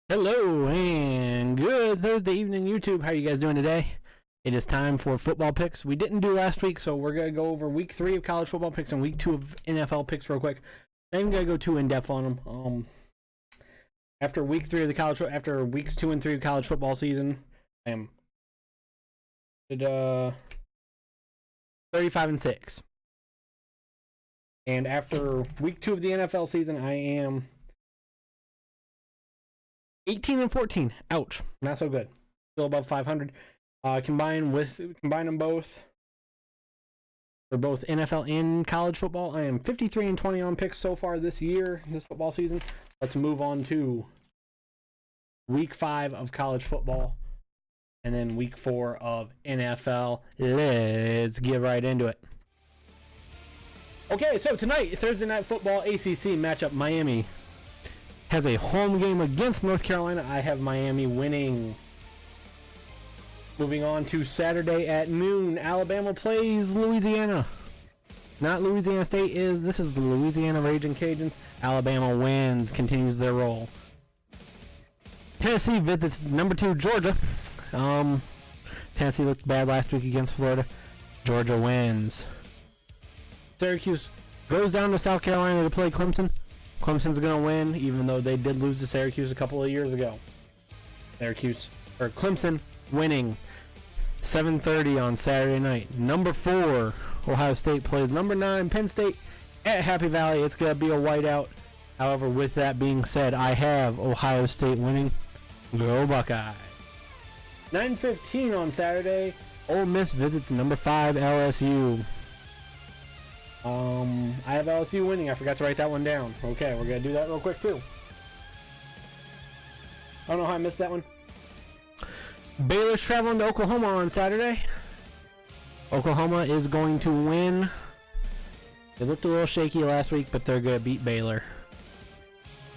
Hello and good Thursday evening, YouTube. How are you guys doing today? It is time for football picks. We didn't do last week, so we're going to go over week 3 of college football picks and week 2 of NFL picks real quick. I'm going to go too in depth on them. After week 3 of the after weeks 2 and 3 of college football season, I am 35-6. And after week 2 of the NFL season, I am 18-14. Ouch. Not so good. Still above 500. Combine them both for both NFL and college football, I am 53-20 on picks so far this year, this football season. Let's move on to week 5 of college football and then week 4 of NFL. Let's get right into it. Okay, so tonight, Thursday Night Football ACC matchup, Miami has a home game against North Carolina. I have Miami winning. Moving on to Saturday at noon, Alabama plays Louisiana. Not Louisiana State this is the Louisiana Raging Cajuns. Alabama wins, continues their roll. Tennessee visits number 2 Georgia. Tennessee looked bad last week against Florida. Georgia wins. Syracuse goes down to South Carolina to play Clemson. Clemson's going to win, even though they did lose to Syracuse a couple of years ago. Clemson winning. 7:30 on Saturday night. Number 4, Ohio State plays number 9, Penn State at Happy Valley. It's going to be a whiteout. However, with that being said, I have Ohio State winning. Go Buckeye. 9:15 on Saturday, Ole Miss visits number 5, LSU. I have LSU winning. I forgot to write that one down. Okay, we're going to do that real quick too. I don't know how I missed that one. Baylor's traveling to Oklahoma on Saturday. Oklahoma is going to win. They looked a little shaky last week, but they're going to beat Baylor.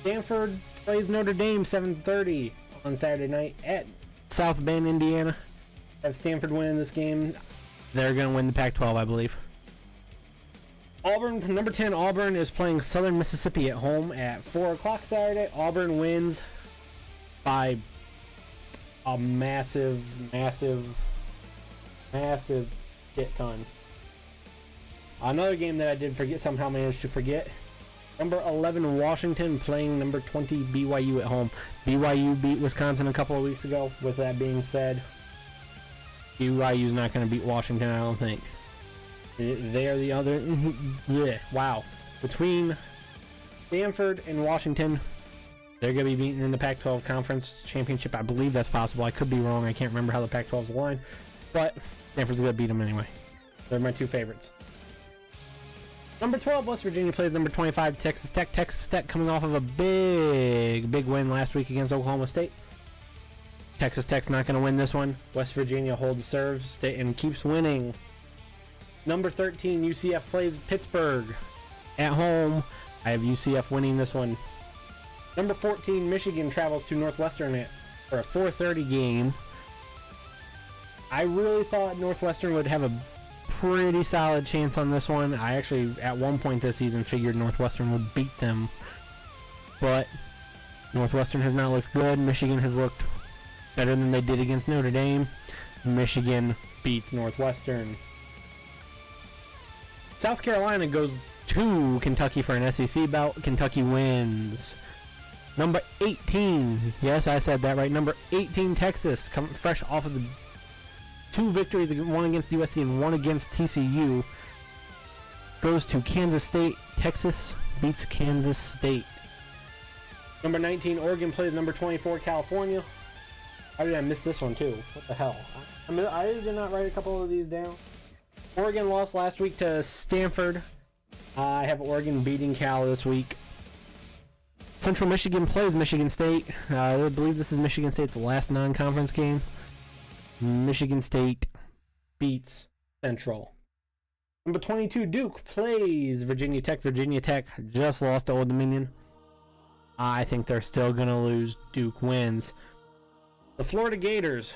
Stanford plays Notre Dame 7:30 on Saturday night at South Bend, Indiana. I have Stanford winning this game. They're going to win the Pac-12, I believe. Auburn, number 10, Auburn is playing Southern Mississippi at home at 4 o'clock Saturday. Auburn wins by a massive shit ton. Another game that I did forget, somehow managed to forget. Number 11, Washington playing number 20, BYU at home. BYU beat Wisconsin a couple of weeks ago. With that being said, BYU's not going to beat Washington, I don't think. They are the other... yeah, wow. Between Stanford and Washington, they're going to be beaten in the Pac-12 Conference Championship. I believe that's possible. I could be wrong. I can't remember how the Pac-12's aligned. But Stanford's going to beat them anyway. They're my 2 favorites. Number 12, West Virginia plays number 25, Texas Tech. Texas Tech coming off of a big win last week against Oklahoma State. Texas Tech's not going to win this one. West Virginia holds serve and keeps winning. Number 13, UCF plays Pittsburgh at home. I have UCF winning this one. Number 14, Michigan travels to Northwestern for a 4:30 game. I really thought Northwestern would have a pretty solid chance on this one. I actually, at one point this season, figured Northwestern would beat them. But Northwestern has not looked good. Michigan has looked better than they did against Notre Dame. Michigan beats Northwestern. South Carolina goes to Kentucky for an SEC bout. Kentucky wins. Number 18, yes, I said that right. Number 18, Texas, coming fresh off of the 2 victories, one against USC and one against TCU, goes to Kansas State. Texas beats Kansas State. Number 19, Oregon plays number 24, California. How did I miss this one too? What the hell? I did not write a couple of these down. Oregon lost last week to Stanford. I have Oregon beating Cal this week. Central Michigan plays Michigan State. I believe this is Michigan State's last non-conference game. Michigan State beats Central. Number 22, Duke plays Virginia Tech. Virginia Tech just lost to Old Dominion. I think they're still going to lose. Duke wins. The Florida Gators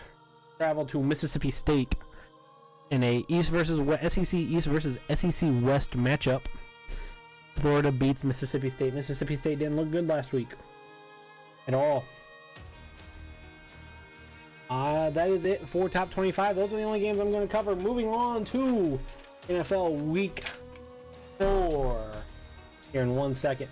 travel to Mississippi State in a SEC East versus SEC West matchup. Florida beats Mississippi State. Mississippi State didn't look good last week at all. That is it for top 25. Those are the only games I'm going to cover. Moving on to NFL Week 4 here in 1 second.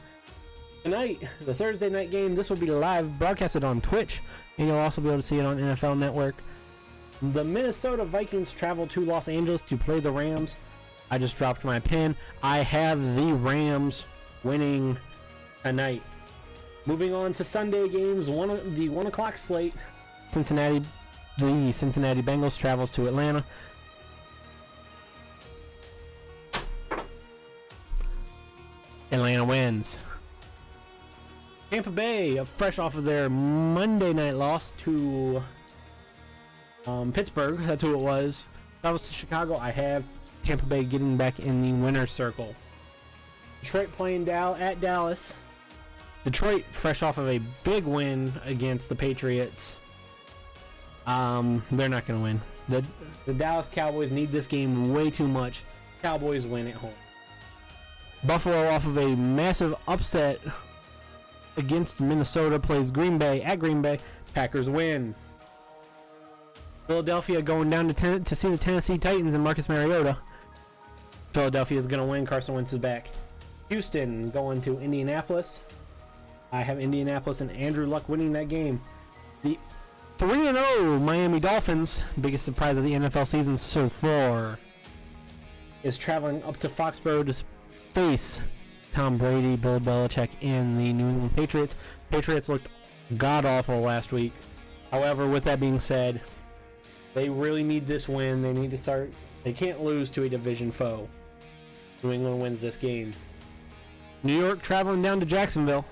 Tonight, the Thursday night game, this will be live broadcasted on Twitch, and you'll also be able to see it on NFL Network. The Minnesota Vikings travel to Los Angeles to play the Rams. I just dropped my pin. I have the Rams winning tonight. Moving on to Sunday games, the 1 o'clock slate. The Cincinnati Bengals travels to Atlanta. Atlanta wins. Tampa Bay, fresh off of their Monday night loss to Pittsburgh, that's who it was, travels to Chicago. I have Tampa Bay getting back in the winner's circle. Detroit playing at Dallas. Detroit, fresh off of a big win against the Patriots. They're not going to win. The Dallas Cowboys need this game way too much. Cowboys win at home. Buffalo, off of a massive upset against Minnesota, plays Green Bay at Green Bay. Packers win. Philadelphia going down to see the Tennessee Titans and Marcus Mariota. Philadelphia is going to win. Carson Wentz is back. Houston going to Indianapolis. I have Indianapolis and Andrew Luck winning that game. The 3-0 Miami Dolphins, biggest surprise of the NFL season so far, is traveling up to Foxborough to face Tom Brady, Bill Belichick, and the New England Patriots. Patriots looked god-awful last week. However, with that being said, they really need this win. They need to start. They can't lose to a division foe. New England wins this game. New York traveling down to Jacksonville.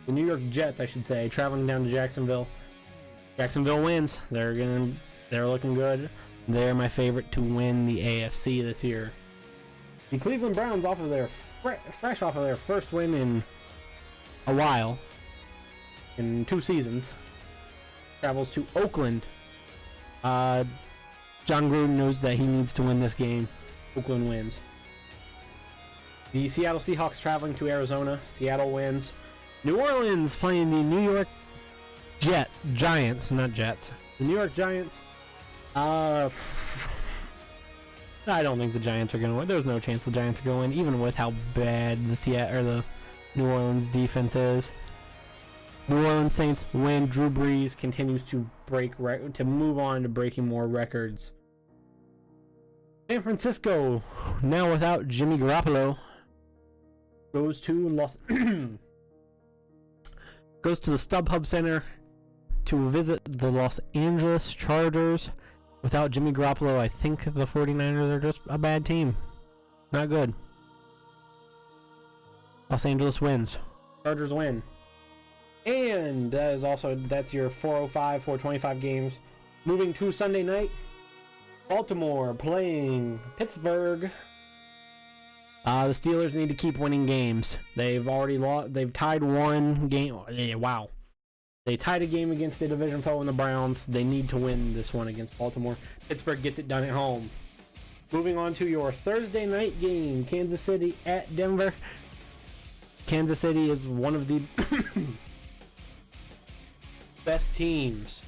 The New York Jets, I should say, traveling down to Jacksonville. Jacksonville wins. They're looking good. They're my favorite to win the AFC this year. The Cleveland Browns, off of their fresh off of their first win in a while, in 2 seasons, travels to Oakland. John Gruden knows that he needs to win this game. Oakland wins. The Seattle Seahawks traveling to Arizona. Seattle wins. New Orleans playing the New York Giants, not Jets. The New York Giants. I don't think the Giants are going to win. There's no chance the Giants are going to win, even with how bad the New Orleans defense is. New Orleans Saints win. Drew Brees continues to move on to breaking more records. San Francisco, now without Jimmy Garoppolo, goes to the StubHub Center to visit the Los Angeles Chargers. Without Jimmy Garoppolo, I think the 49ers are just a bad team. Not good. Los Angeles wins. Chargers win. And that's your 405, 425 games. Moving to Sunday night, Baltimore playing Pittsburgh. The Steelers need to keep winning games. They've already lost. They've tied one game. Wow. They tied a game against the division foe in the Browns. They need to win this one against Baltimore. Pittsburgh gets it done at home. Moving on to your Thursday night game, Kansas City at Denver. Kansas City is one of the best teams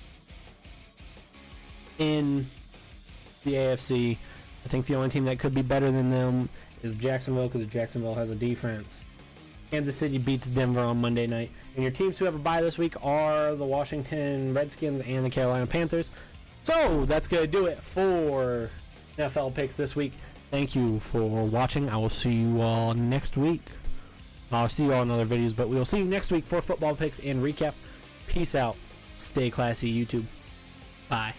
in the AFC. I think the only team that could be better than them is Jacksonville, because Jacksonville has a defense. Kansas City beats Denver on Monday night. And your teams who have a bye this week are the Washington Redskins and the Carolina Panthers. So that's going to do it for NFL picks this week. Thank you for watching. I will see you all next week. I'll see you all in other videos, but we will see you next week for football picks and recap. Peace out. Stay classy, YouTube. Bye.